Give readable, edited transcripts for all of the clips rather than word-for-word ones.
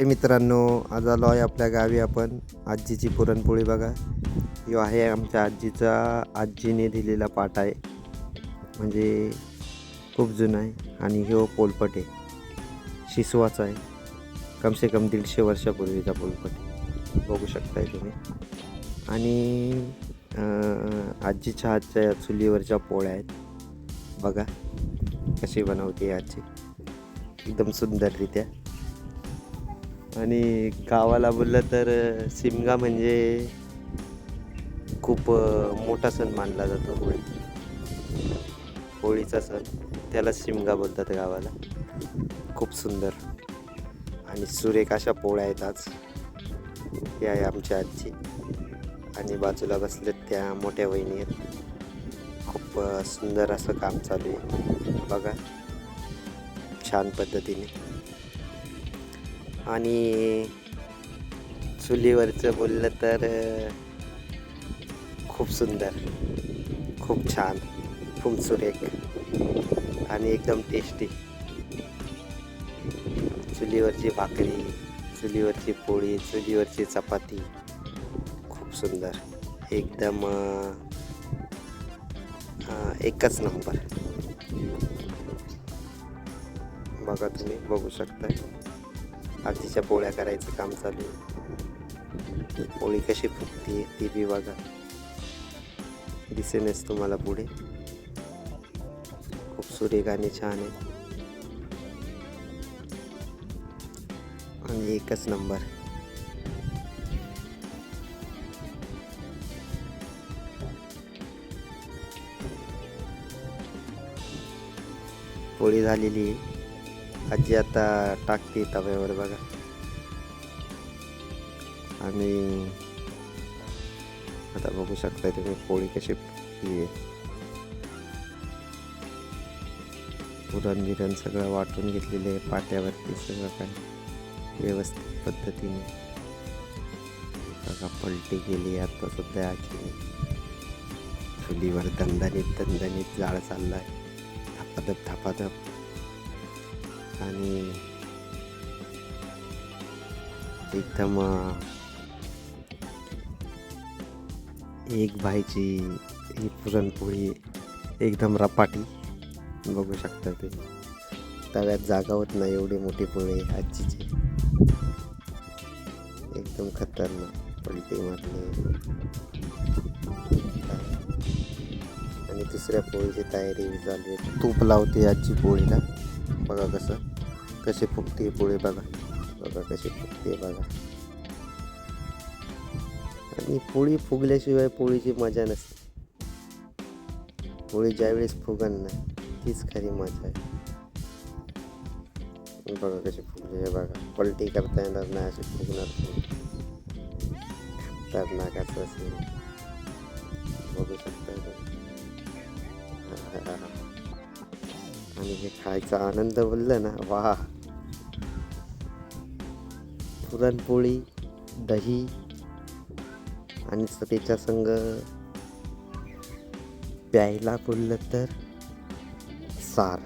मित्रांनो, आज आलो आहे आपल्या गावी आपण. आजीची पुरणपोळी बघा. ह्यो आहे आमच्या आजीचा, आजीने दिलेला पाट आहे. म्हणजे खूप जुना आहे आणि ह्यो पोलपट आहे. शिसवाचा आहे. कमसे कम 150 वर्षापूर्वीचा पोलपट आहे. बघू शकताय तुम्ही. आणि आजीच्या हातच्या या चुलीवरच्या पोळ्या आहेत. बघा कशी बनवते आजी, एकदम सुंदररित्या. आणि गावाला बोललं तर शिमगा म्हणजे खूप मोठा सण मानला जातो. होळीचा सण, त्याला शिमगा बोलतात गावाला. खूप सुंदर आणि सुरेख अशा पोळ्या आहेत आज. हे आहे आमच्या आजी आणि बाजूला बसलेत त्या मोठ्या वहिनी आहेत. खूप सुंदर असं काम चालू आहे बघा, छान पद्धतीने. आणि चुलीवरचं बोललं तर खूप सुंदर, खूप छान, खूप सुरेख आणि एकदम टेस्टी. चुलीवरची भाकरी, चुलीवरची पोळी, चुलीवरची चपाती, खूप सुंदर, एकदम एकच नंबर. बघा, तुम्ही बघू शकताय आजीच्या पोळ्या करायचं काम चालू आहे. पोळी कशी फुगते ती बी बघा, दिसेनच तुम्हाला पुढे. खूप सुरेख आणि छान आहे आणि एकच नंबर. पोळी झालेली आहे. आजी आता टाकते तव्यावर बघा. आणि आता बघू शकता तुम्ही पोळी कशी फुगते. पुरण बिरण सगळं वाटून घेतलेलं आहे पाट्यावरती, सगळं काय व्यवस्थित पद्धतीने बघा. पलटी केली आता सध्या आजीने. चुलीवर दणदणीत दणदणीत जाळ चालला आहे, धापाधप धापाधप. आणि एकदम एक भाईची ही पुरणपोळी एकदम रपाटी. बघू शकता तुम्ही, तव्यात जागा होत नाही एवढी मोठी पोळी आजीची. एकदम खतरनाक पलटी मारली. आणि दुसऱ्या पोळीची तयारी झाली आहे. तूप लावते आजी पोळीला. बघा कशी फुगते पोळी बघा. बघा कशी फुगते बघा. आणि पोळी फुगल्याशिवाय पोळीची मजा नसते. पोळी ज्यावेळेस फुगन ना, तीच खरी मजा आहे. बघा कशी फुगली आहे बघा. पलटी करता येणार नाही अशी फुगणार पोळी. खतरनाक असेल, बघू शकता. आणि हे खायचा आनंद बोलला ना, वाह. पुरणपोळी, दही आणि त्याच्या संग प्यायला बोललं तर सार.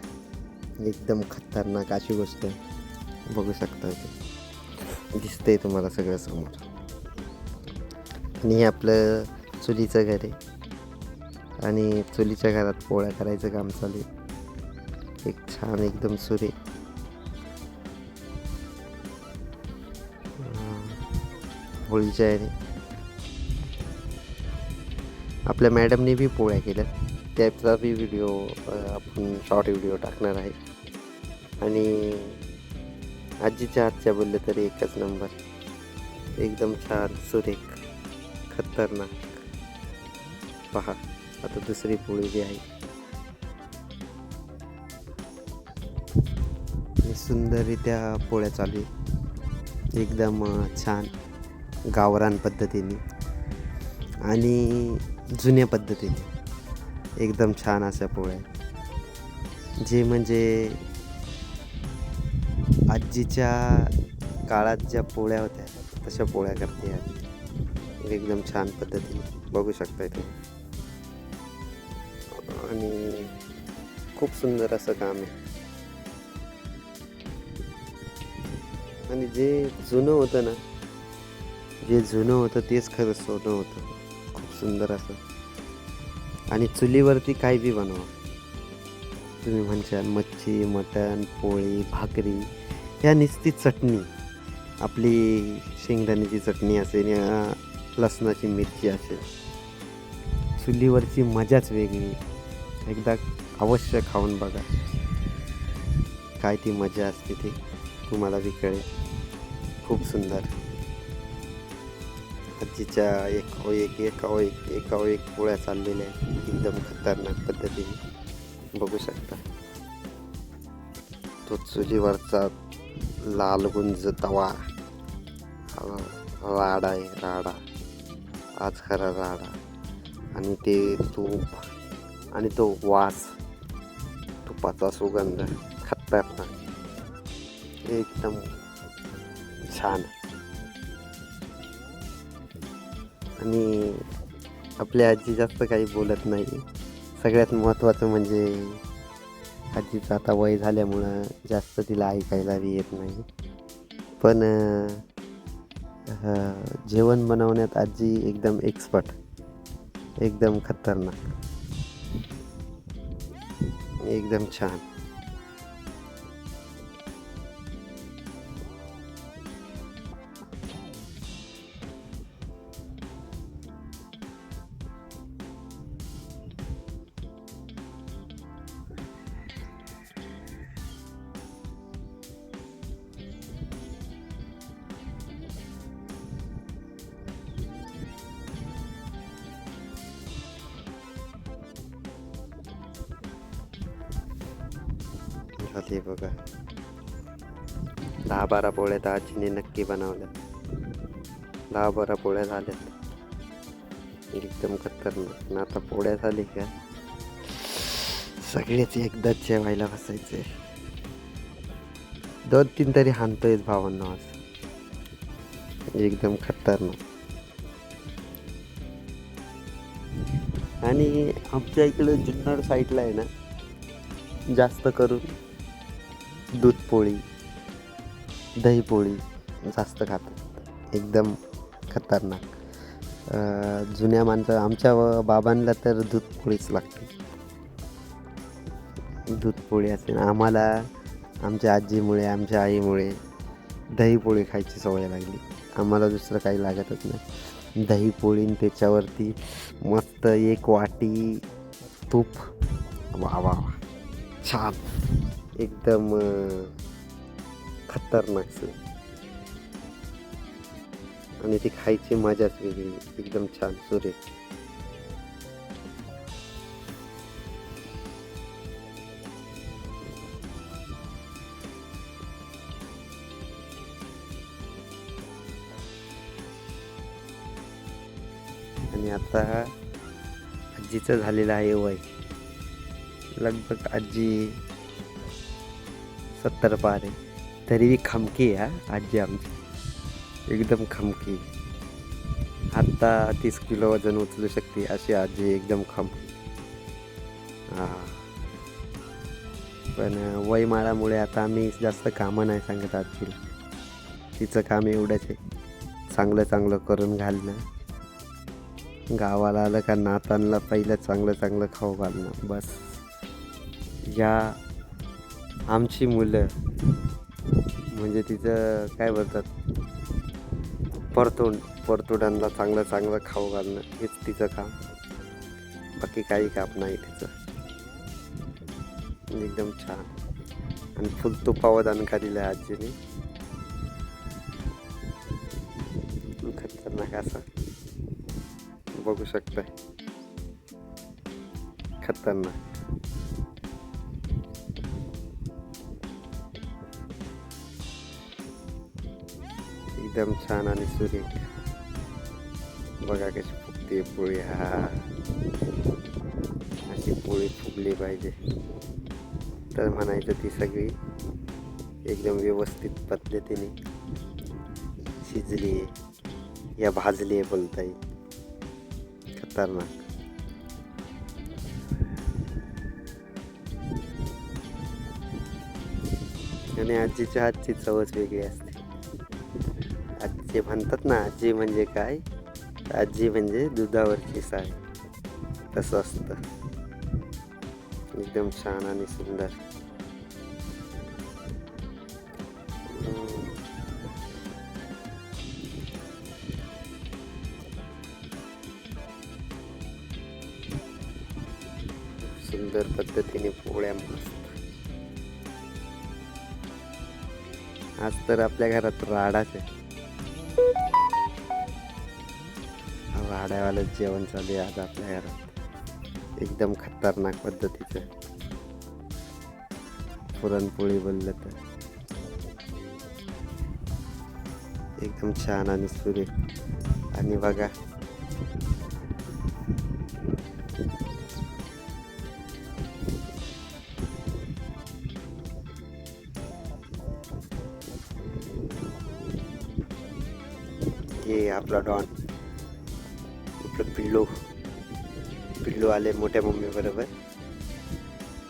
एकदम खतरनाक अशी गोष्ट आहे. बघू शकता, ते दिसतंय तुम्हाला सगळं समोर. आणि हे आपलं चुलीचं घर आहे आणि चुलीच्या घरात पोळ्या करायचं काम चालू आहे. एक छान एकदम सुरेख होळीच्या याने. आपल्या मॅडमने बी पोळ्या केल्या, त्याचा बी व्हिडिओ आपण शॉर्ट व्हिडिओ टाकणार आहे. आणि आजीच्या हातच्या बोलले तरी एकच नंबर, एकदम छान सुरेख खतरनाक. पहा आता दुसरी पोळी जी आहे, सुंदररित्या पोळ्या चालू आहे. एकदम छान गावरान पद्धतीने आणि जुन्या पद्धतीने एकदम छान अशा पोळ्या, जे म्हणजे आजीच्या काळात ज्या पोळ्या होत्या तशा पोळ्या करते आजी एकदम छान पद्धतीने. बघू शकताय तुम्ही. आणि खूप सुंदर असं काम आहे. आणि जे जुनं होतं ना, जे जुनं होतं तेच खरं सोनं होतं. खूप सुंदर असं. आणि चुलीवरती काही बी बनवा, तुम्ही म्हणशाल मच्छी, मटण, पोळी, भाकरी, ह्या नुसती चटणी, आपली शेंगदाण्याची चटणी असेल या लसणाची मिरची असेल, चुलीवरची मजाच वेगळी. एकदा अवश्य खाऊन बघा, काय ती मजा असते ती तुम्हाला बी कळेल. खूप सुंदर. आजीच्या एकावर एक पोळ्या चाललेल्या आहेत एकदम खतरनाक पद्धतीने, बघू शकता. तो चुलीवरचा लाल गुंज तवा, राडा आहे राडा, आज खरा राडा. आणि ते तूप आणि तो वास, तुपाचा सुगंध खतरनाक, एकदम छान. आणि आपली आजी जास्त काही बोलत नाही. सगळ्यात महत्त्वाचं म्हणजे आजीचं आता वय झाल्यामुळं जास्त तिला ऐकायला बी येत नाही. पण जेवण बनवण्यात आजी एकदम एक्सपर्ट, एकदम खतरनाक, एकदम छान. झाली बघा 10-12 पोळ्या तर आजीने नक्की बनवल्या. 10-12 पोळ्या झाल्यात एकदम खतरनाक. आता पोळ्या झाली का सगळेच एकदाच जेवायला बसायचे. 2-3 तरी हाणतोयच भावांना आज, एकदम खतरनाक. आणि आमच्या इकडं जुन्नर साईडला आहे ना, जास्त करून दूध पोळी, दही पोळी जास्त खातात, एकदम खतरनाक. जुन्या माणसं आमच्या बाबांना तर दूध पोळीच लागते. दूध पोळी असेल. आम्हाला आमच्या आजीमुळे, आमच्या आईमुळे दही पोळी खायची सवय लागली. आम्हाला दुसरं काही लागतच नाही. दही पोळी त्याच्यावरती मस्त एक वाटी तूप, वा वा छान, एकदम खतरनाक. आणि ती खायची मजाच वेगळी, एकदम छान सुरेख. आणि आता आजीचं झालेलं आहे वय, लगभग आजी 70 पार आहे, तरी खमकी आहे आजी आमची, एकदम खमकी. आत्ता 30 किलो वजन उचलू शकते अशी आजी, एकदम खमकी. पण वयमाळामुळे आता आम्ही जास्त कामं नाही सांगत आजीला. तिचं काम एवढंच आहे, चांगलं चांगलं करून घालणं, गावाला आलं का नातांना पहिलं चांगलं चांगलं खाऊ घालणं, बस. या आमची मुलं म्हणजे तिचं काय बोलतात, परतोडांना चांगलं चांगलं खाऊ घालणं, हेच तिचं काम. बाकी काही काम नाही तिचं. एकदम छान. आणि फुल तुपावर दणका दिला आजीने, खतरनाक असा, बघू शकताय, खतरनाक. एकदम छान आणि सुरेख. बघा कशी फुगते पोळी. अशी पोळी फुगली पाहिजे तर म्हणायचं ती सगळी एकदम व्यवस्थित पद्धतीने शिजली आहे या भाजली आहे बोलता येईल. खतरनाक. आणि आजीच्या हातची चवच वेगळी असते. जे म्हणतात ना आजी म्हणजे काय, आजी म्हणजे दुधावरची साय, तसं असतं. एकदम छान आणि सुंदर. सुंदर पद्धतीने पोळ्या मस्त. आज तर आपल्या घरात राडाच आहे. राड्यावालं जेवण चालू आहे आज आपल्या घरात, एकदम खतरनाक पद्धतीचं. पुरणपोळी बोललं तर एकदम छान आणि सुरेख. आणि बघा हे आपला डॉन, आपलं पिल्लू आले मोठ्या मम्मी बरोबर.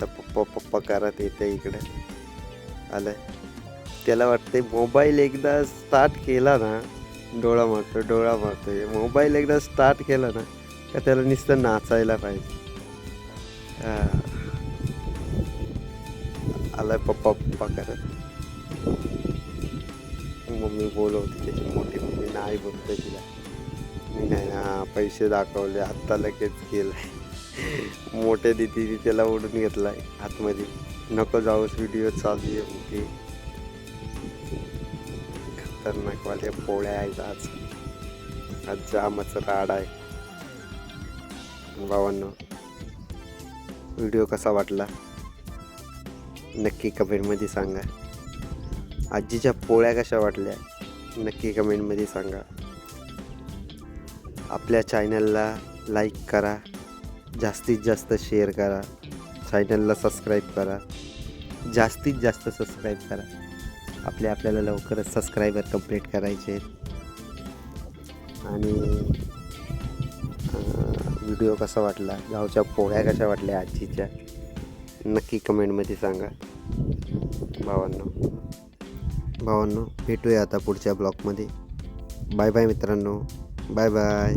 तर पप्पा करत येते इकडे आलं. त्याला वाटते मोबाईल एकदा स्टार्ट केला ना, डोळा मारतोय. मोबाईल एकदा स्टार्ट केला ना का त्याला नुसतं नाचायला पाहिजे. आलाय पप्पा करत. मम्मी बोलवते त्याची मोठी मम्मी, नाही बोलते तिला. मी नाही ना, पैसे दाखवले आत्ता लगेच केलंय. मोठ्या दिदीने त्याला ओढून घेतलाय आतमध्ये, नको जाऊस व्हिडिओ चालू आहे मोठी. खतरनाक वाल्या पोळ्या आहेत आज जामच राड आहे. भावांनो, व्हिडिओ कसा वाटला नक्की कमेंटमध्ये सांगा. आजीच्या पोळ्या कशा वाटल्या नक्की कमेंटमध्ये सांगा. आपल्या चॅनलला लाईक करा, जास्तीत जास्त शेअर करा, चॅनलला सबस्क्राईब करा, जास्तीत जास्त सबस्क्राईब करा. आपल्याला लवकरच सबस्क्रायबर कंप्लीट करायचे आहेत. आणि व्हिडिओ कसा वाटला, गावच्या पोळ्या कशा वाटल्या आजीच्या, नक्की कमेंटमध्ये सांगा. भावांनो भेटूया आता पुढच्या ब्लॉगमध्ये. बाय बाय मित्रांनो, बाय बाय.